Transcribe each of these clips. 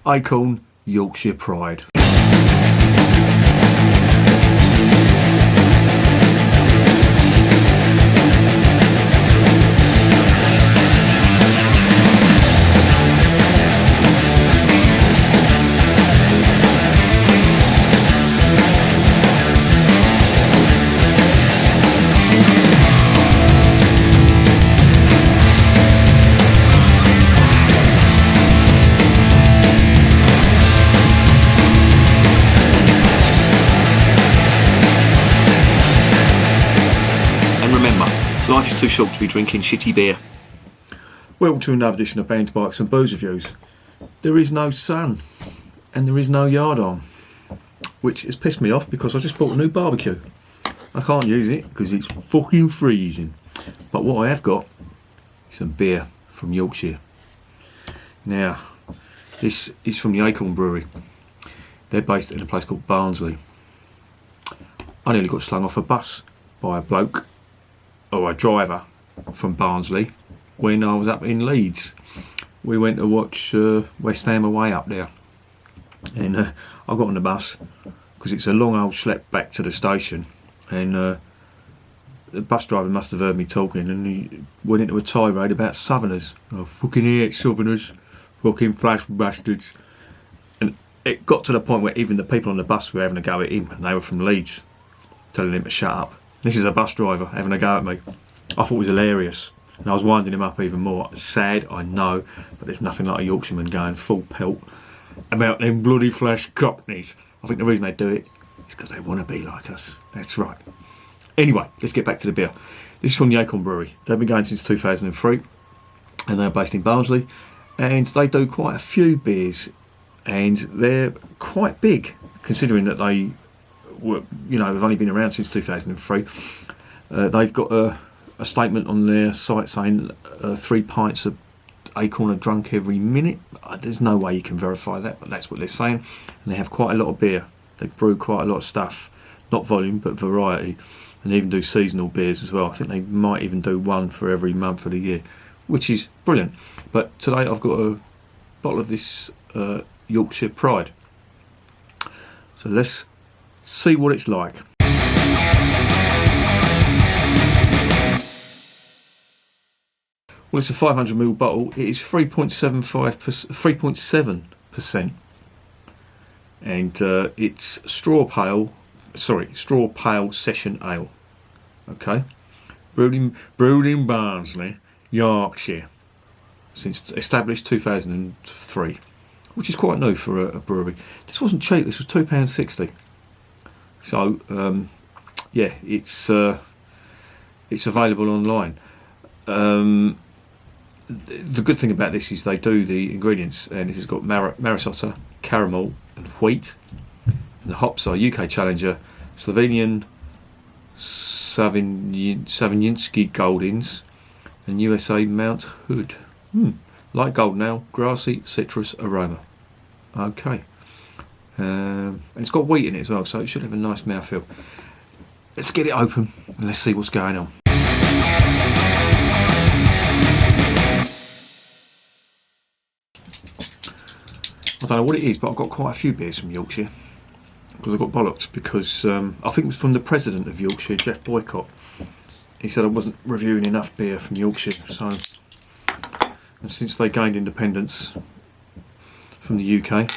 Acorn Yorkshire Pride. Life is too short to be drinking shitty beer. Welcome to another edition of Bands, Bikes and Booze Reviews. There is no sun and there is no yard arm, which has pissed me off because I just bought a new barbecue. I can't use it because it's fucking freezing. But what I have got is some beer from Yorkshire. Now, this is from the Acorn Brewery. They're based in a place called Barnsley. I nearly got slung off a bus by a bloke or a driver from Barnsley when I was up in Leeds. We went to watch West Ham away up there, and I got on the bus because it's a long old schlep back to the station, and the bus driver must have heard me talking and he went into a tirade about southerners. Oh, fucking hate southerners, fucking flash bastards. And it got to the point where even the people on the bus were having a go at him, and they were from Leeds, telling him to shut up. This is a bus driver having a go at me. I thought it was hilarious, and I was winding him up even more. Sad, I know, but there's nothing like a Yorkshireman going full pelt about them bloody flash cockneys. I think the reason they do it is because they want to be like us. That's right. Anyway, let's get back to the beer. This is from the Acorn Brewery. They've been going since 2003, and they're based in Barnsley, and they do quite a few beers, and they're quite big, considering that they were, they've only been around since 2003. They've got a statement on their site saying 3 pints of Acorn are drunk every minute. There's no way you can verify that, but that's what they're saying. And they have quite a lot of beer. They brew quite a lot of stuff, not volume but variety, and they even do seasonal beers as well. I think they might even do one for every month of the year, which is brilliant. But today I've got a bottle of this Yorkshire Pride, so let's see what it's like. Well, it's a 500ml bottle. It is 3.7%, and it's straw pale session ale. Okay, brewed in Barnsley, Yorkshire, since established 2003, which is quite new for a brewery. This wasn't cheap. This was £2.60. So yeah, it's available online. The good thing about this is they do the ingredients, and this has got Marisotta, caramel and wheat, and the hops are UK Challenger, Slovenian Savinjinski Goldings, and USA Mount Hood. Light golden ale, grassy citrus aroma. Okay. And it's got wheat in it as well, so it should have a nice mouthfeel. Let's get it open and let's see what's going on. I don't know what it is, but I've got quite a few beers from Yorkshire because I got bollocked because I think it was from the president of Yorkshire, Jeff Boycott. He said I wasn't reviewing enough beer from Yorkshire, and since they gained independence from the UK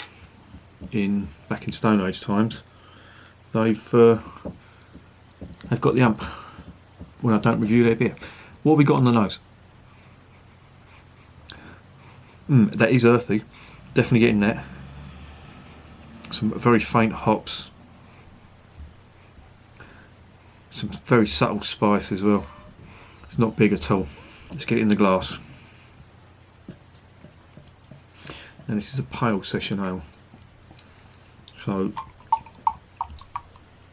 back in Stone Age times, they've got the ump when I don't review their beer. What have we got on the nose? That is earthy. Definitely getting that. Some very faint hops. Some very subtle spice as well. It's not big at all. Let's get it in the glass. And this is a pale session ale. So,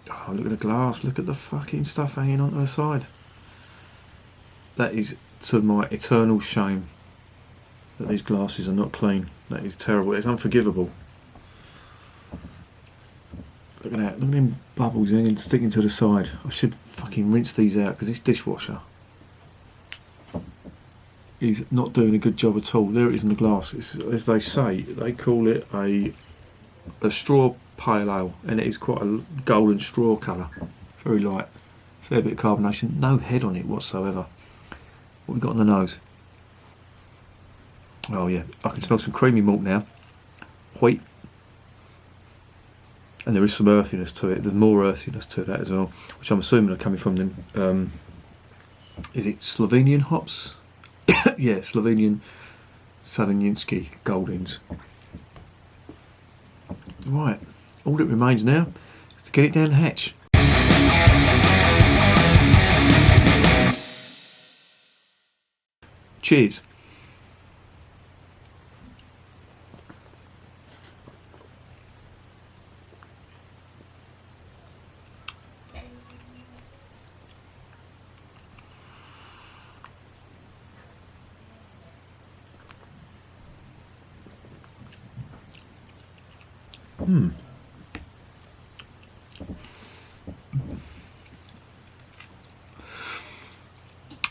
oh, look at the glass. Look at the fucking stuff hanging onto the side. That is, to my eternal shame, that these glasses are not clean. That is terrible. It's unforgivable. Look at that. Look at them bubbles hanging, sticking to the side. I should fucking rinse these out because it's dishwasher. is not doing a good job at all. There it is in the glass. It's, as they say, they call it a straw pale ale, and it is quite a golden straw colour. Very light, fair bit of carbonation, no head on it whatsoever. What we got on the nose? Oh yeah, I can smell some creamy malt now. Wheat. And there is some earthiness to it. There's more earthiness to that as well, which I'm assuming are coming from them. Is it Slovenian hops? Yeah, Slovenian Savinjinski Goldings. Right, all that remains now is to get it down the hatch. Cheers.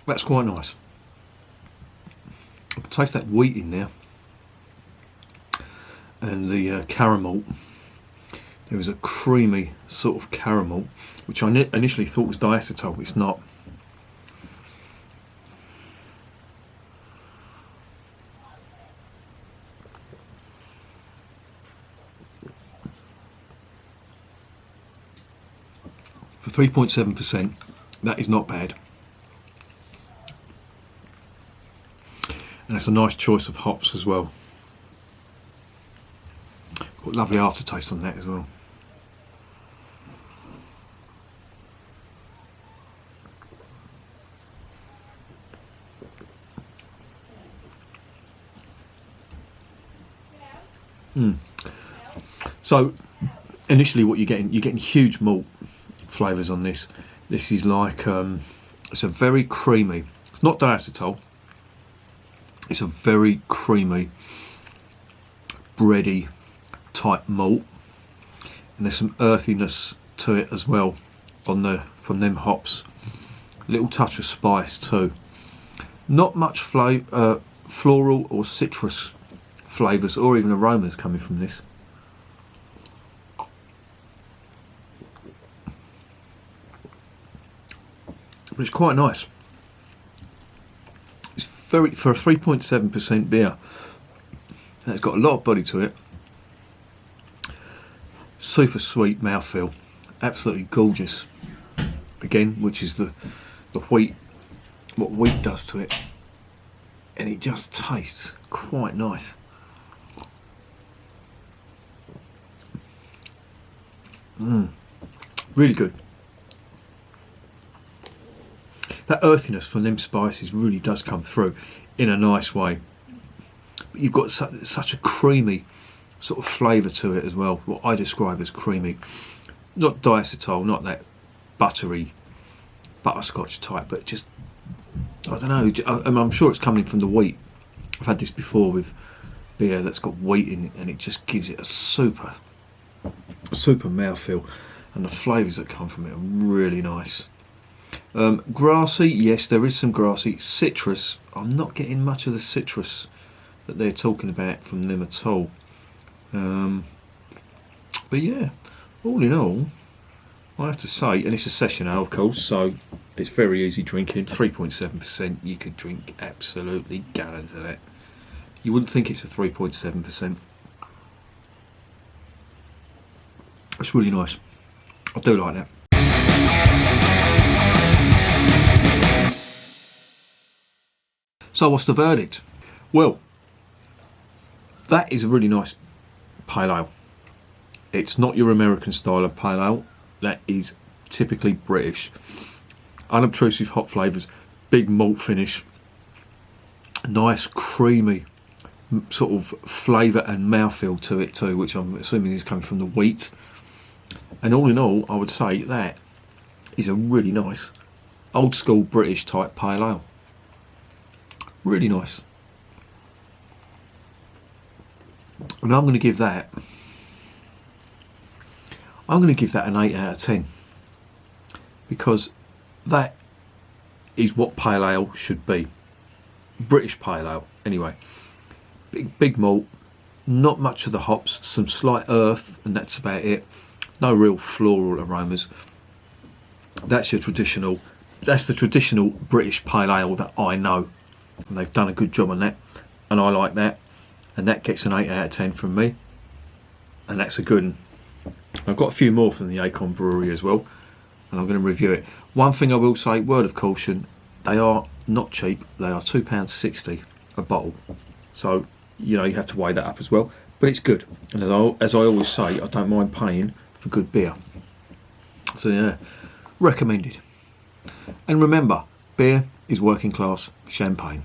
That's quite nice. I can taste that wheat in there, and the caramel. There was a creamy sort of caramel, which I initially thought was diacetyl. It's not. For 3.7%, that is not bad. And it's a nice choice of hops as well. Got lovely aftertaste on that as well. So initially what you're getting huge malt flavours on this. This is like, it's a very creamy, it's not diacetyl, it's a very creamy, bready type malt, and there's some earthiness to it as well from them hops. Little touch of spice too. Not much floral or citrus flavours or even aromas coming from this. But it's quite nice. It's very, for a 3.7% beer, and it's got a lot of body to it. Super sweet mouthfeel, absolutely gorgeous. Again, which is the wheat, what wheat does to it, and it just tastes quite nice. Really good. That earthiness from them spices really does come through in a nice way. But you've got such a creamy sort of flavour to it as well, what I describe as creamy. Not diacetyl, not that buttery butterscotch type, but just, I don't know, I'm sure it's coming from the wheat. I've had this before with beer that's got wheat in it, and it just gives it a super mouthfeel, and the flavours that come from it are really nice. Grassy, yes, there is some grassy. Citrus, I'm not getting much of the citrus that they're talking about from them at all. But yeah, all in all, I have to say, and it's a session ale, of course, so it's very easy drinking. 3.7%, you could drink absolutely gallons of that. You wouldn't think it's a 3.7%. It's really nice. I do like that. So what's the verdict? Well, that is a really nice pale ale. It's not your American style of pale ale. That is typically British. Unobtrusive hop flavours, big malt finish, nice creamy sort of flavour and mouthfeel to it too, which I'm assuming is coming from the wheat. And all in all, I would say that is a really nice old school British type pale ale. Really nice. And I'm going to give that an 8 out of 10, because that is what pale ale should be. British pale ale anyway. Big malt, not much of the hops, some slight earth, and that's about it. No real floral aromas. That's the traditional British pale ale that I know, and they've done a good job on that, and I like that, and that gets an 8 out of 10 from me, and that's a good one. I've got a few more from the Acorn Brewery as well, and I'm going to review it. One thing I will say, word of caution, they are not cheap. They are £2.60 a bottle, so you have to weigh that up as well, but it's good, and as I always say, I don't mind paying for good beer. So yeah, recommended. And remember, beer is working class champagne.